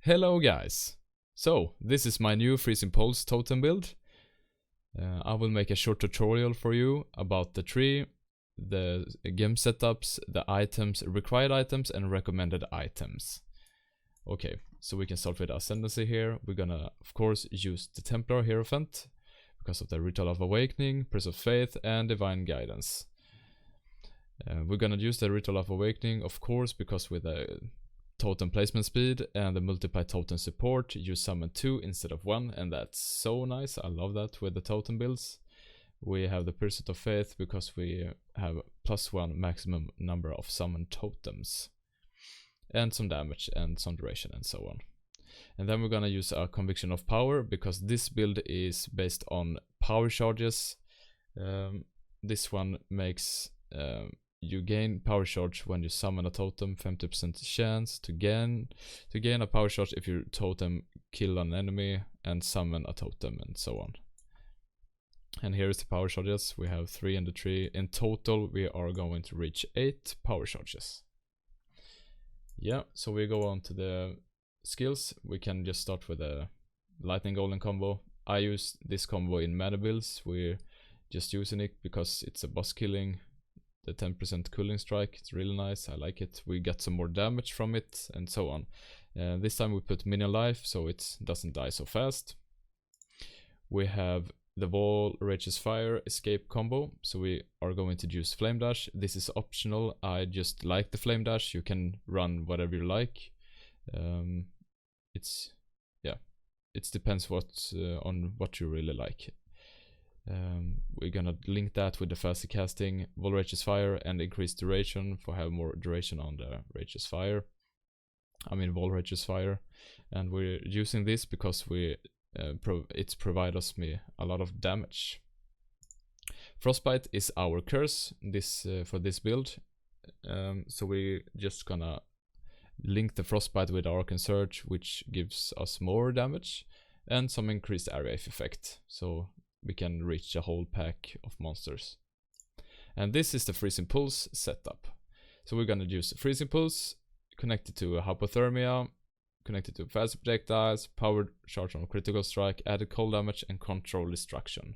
Hello guys! So, this is my new Freezing Pulse Totem build. I will make a short tutorial for you about the tree, the game setups, the items, required items and recommended items. Okay, so we can start with Ascendancy here. We're gonna, of course, use the Templar Hierophant because of the Ritual of Awakening, Press of Faith and Divine Guidance. We're gonna use the Ritual of Awakening, of course, because with the totem placement speed and the multiply totem support, you summon 2 instead of 1, and that's so nice. I love that with the totem builds. We have the Pursuit of Faith because we have +1 maximum number of summoned totems, and some damage and some duration and so on. And then we're gonna use a Conviction of Power because this build is based on power charges. This one makes you gain power charge when you summon a totem, 50% chance to gain a power charge if your totem kill an enemy and summon a totem and so on. And here is the power charges. We have 3 in the tree. In total we are going to reach 8 power charges. Yeah, so we go on to the skills. We can just start with a lightning golem combo. I use this combo in mana builds. We're just using it because it's a boss killing. The 10% cooling strike, it's really nice, I like it. We get some more damage from it and so on. This time we put minion life so it doesn't die so fast. We have the Wall Rage's Fire escape combo, so we are going to use Flame Dash. This is optional, I just like the Flame Dash. You can run whatever you like. It depends on what you really like. We're gonna link that with the faster casting, Wall Rage's Fire and increased duration for have more duration on the Rage's Fire. I mean Wall Rage's Fire, and we're using this because it's provide us a lot of damage. Frostbite is our curse for this build, so we're just gonna link the Frostbite with Arc and Surge, which gives us more damage and some increased area effect. So we can reach a whole pack of monsters. And this is the Freezing Pulse setup. So we're gonna use Freezing Pulse, connected to Hypothermia, connected to fast projectiles, power charge on critical strike, added cold damage and control destruction.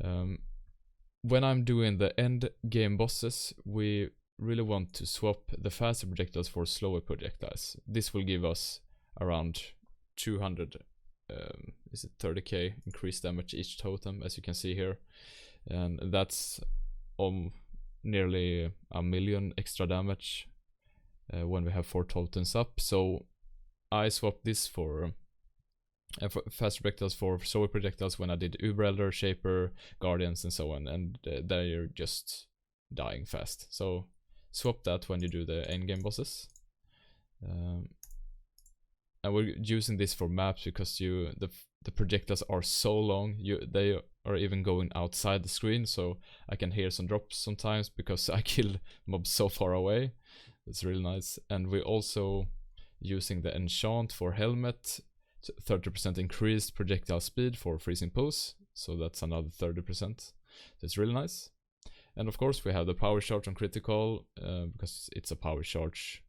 When I'm doing the end game bosses, we really want to swap the faster projectiles for slower projectiles. This will give us around 200 is it 30k increased damage each totem, as you can see here, and that's nearly 1 million extra damage when we have 4 totems up. So I swapped this for fast projectiles for slower projectiles when I did Uber Elder, Shaper, Guardians and so on, and they're just dying fast. So swap that when you do the end game bosses. And we're using this for maps because the projectiles are so long, they are even going outside the screen, so I can hear some drops sometimes because I kill mobs so far away. It's really nice. And we're also using the enchant for helmet, 30% increased projectile speed for Freezing Pulse, so that's another 30%. So it's really nice. And of course we have the power charge on critical because it's a power charge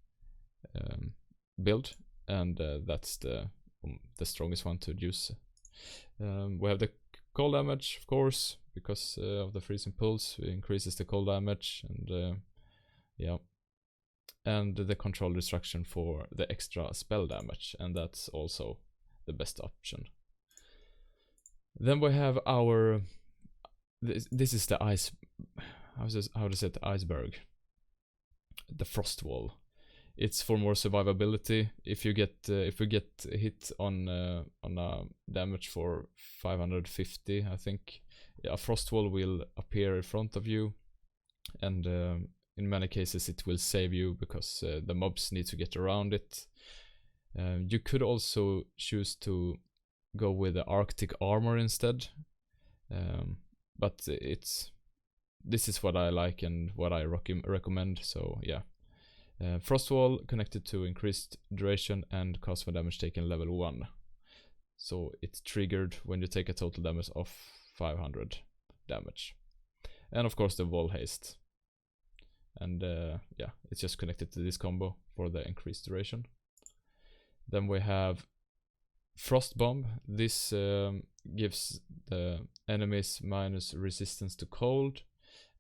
build. And that's the strongest one to use. We have the cold damage, of course, because of the Freezing Pulse, it increases the cold damage, and yeah, and the control destruction for the extra spell damage, and that's also the best option. Then we have our this is the ice. How to say it? Iceberg. The Frost Wall. It's for more survivability. If we get hit on a damage for 550, I think, a Frost Wall will appear in front of you, and in many cases it will save you because the mobs need to get around it. You could also choose to go with the Arctic Armor instead, but this is what I like and what I recommend. So yeah. Frost Wall connected to increased duration and cost for damage taken level 1. So it's triggered when you take a total damage of 500 damage. And of course the Wall Haste. And yeah, it's just connected to this combo for the increased duration. Then we have Frost Bomb. This gives the enemies minus resistance to cold.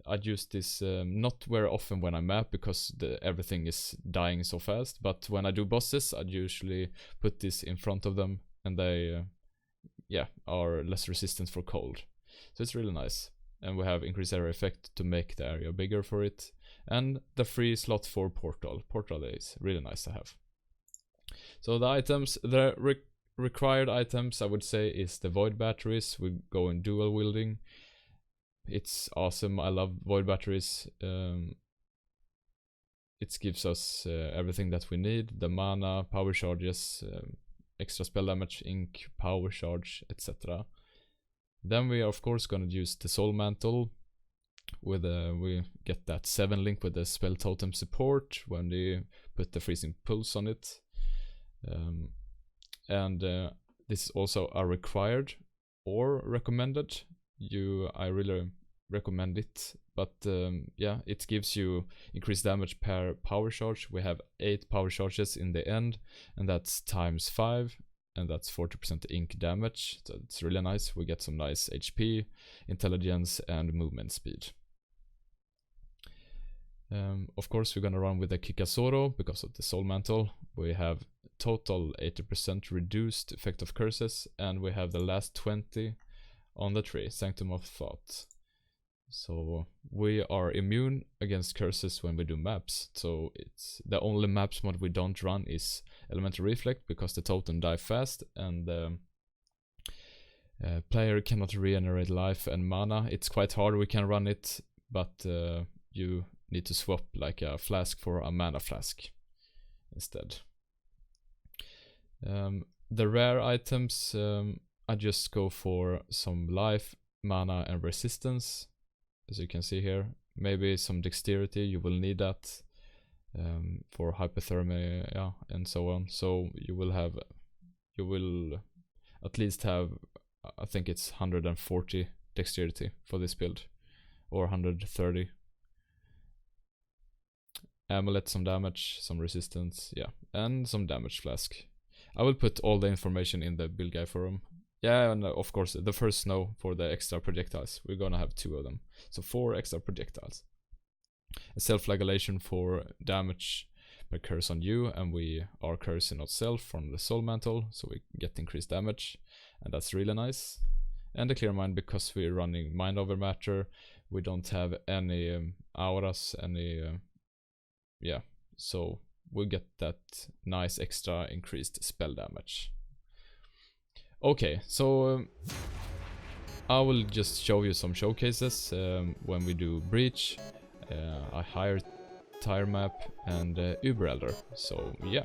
I'd use this not very often when I map because everything is dying so fast, but when I do bosses I'd usually put this in front of them and they are less resistant for cold. So it's really nice. And we have increased area effect to make the area bigger for it. And the free slot for Portal. Portal is really nice to have. So the items, the required items I would say is the Void Batteries. We go in dual wielding. It's awesome. I love Void Batteries. It gives us everything that we need. The mana, power charges, extra spell damage, ink, power charge, etc. Then we are of course gonna use the Soul Mantle. With we get that 7 link with the spell totem support when they put the freezing pulse on it. This is also a required or recommended. I really recommend it, but it gives you increased damage per power charge. We have 8 power charges in the end, and that's times 5, and that's 40% ink damage, so it's really nice. We get some nice HP, intelligence, and movement speed. Of course we're gonna run with the Kikasoro because of the Soul Mantle. We have total 80% reduced effect of curses, and we have the last 20 on the tree, Sanctum of Thought. So we are immune against curses when we do maps. So it's the only maps mod we don't run is Elemental Reflect because the totem die fast and the player cannot regenerate life and mana. It's quite hard. We can run it, but you need to swap like a flask for a mana flask instead. The rare items, I just go for some life, mana, and resistance. As you can see here, maybe some dexterity, you will need that for hypothermia, and so on. So you will at least have, I think it's 140 dexterity for this build, or 130. Amulet, some damage, some resistance, and some damage flask. I will put all the information in the build guide forum. Yeah, and of course the first snow for the extra projectiles. We're gonna have 2 of them, so 4 extra projectiles. A self-flagellation for damage per curse on you, and we are cursing ourselves from the Soul Mantle, so we get increased damage, and that's really nice. And the Clear Mind, because we're running Mind Over Matter, we don't have any auras, so we'll get that nice extra increased spell damage. Okay, so I will just show you some showcases when we do Breach, a higher tire map, and Uber Elder. So yeah.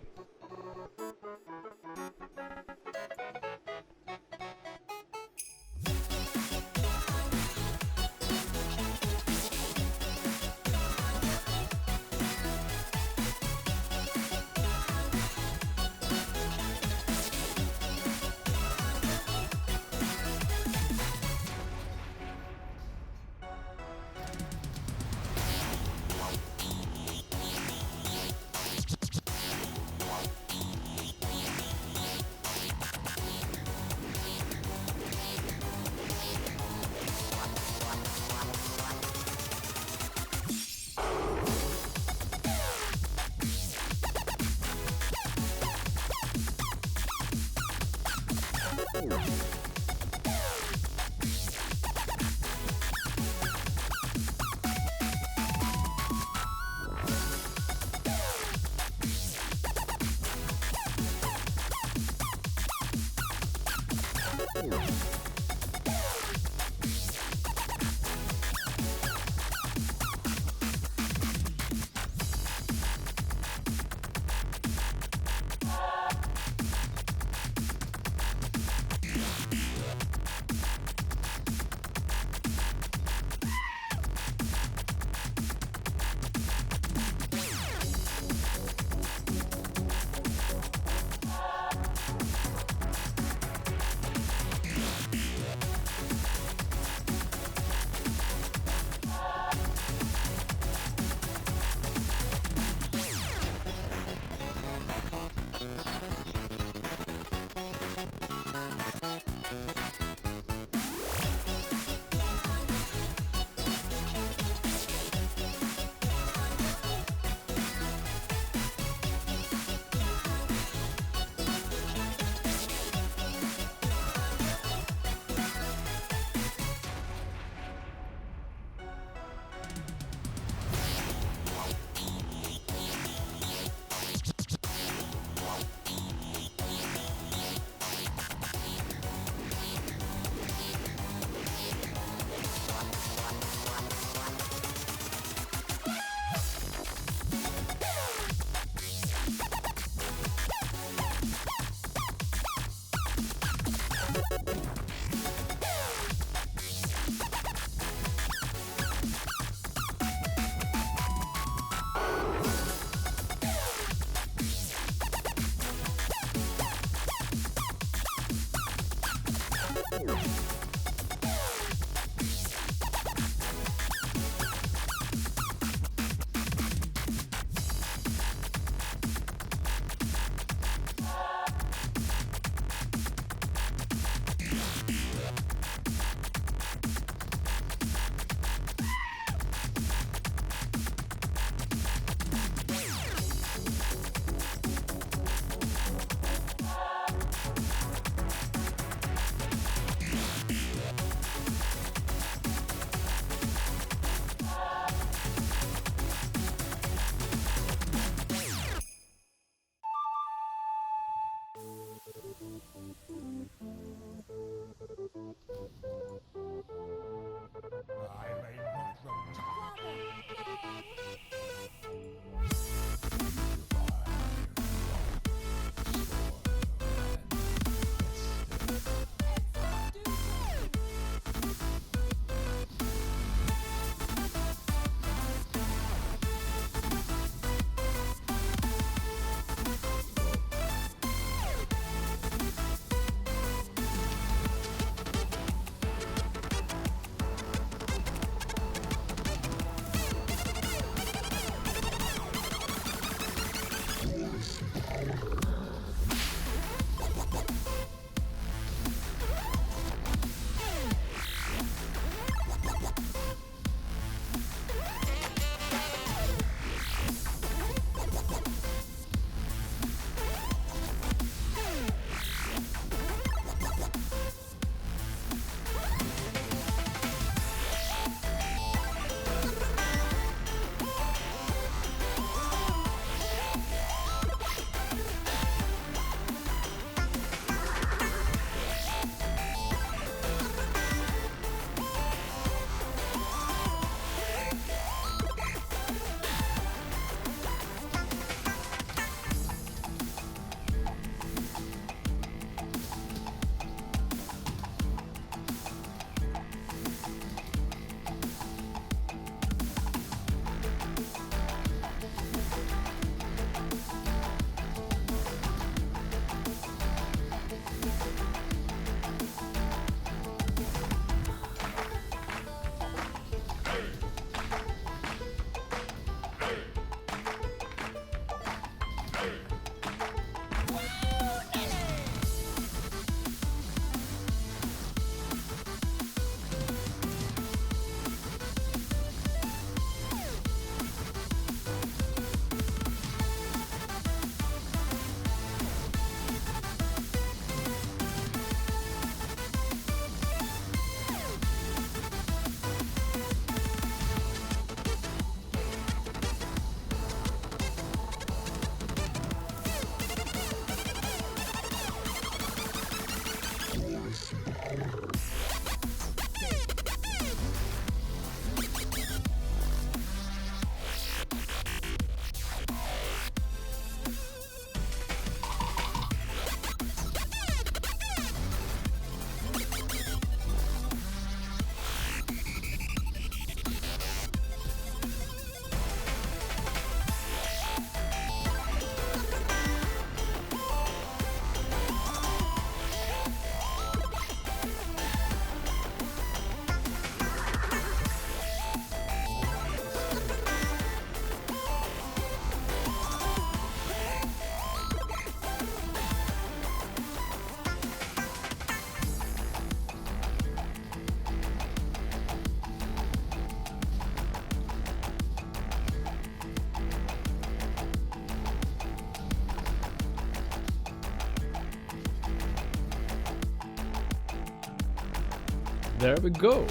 There we go.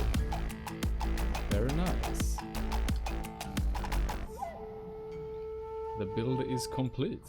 Very nice. The build is complete.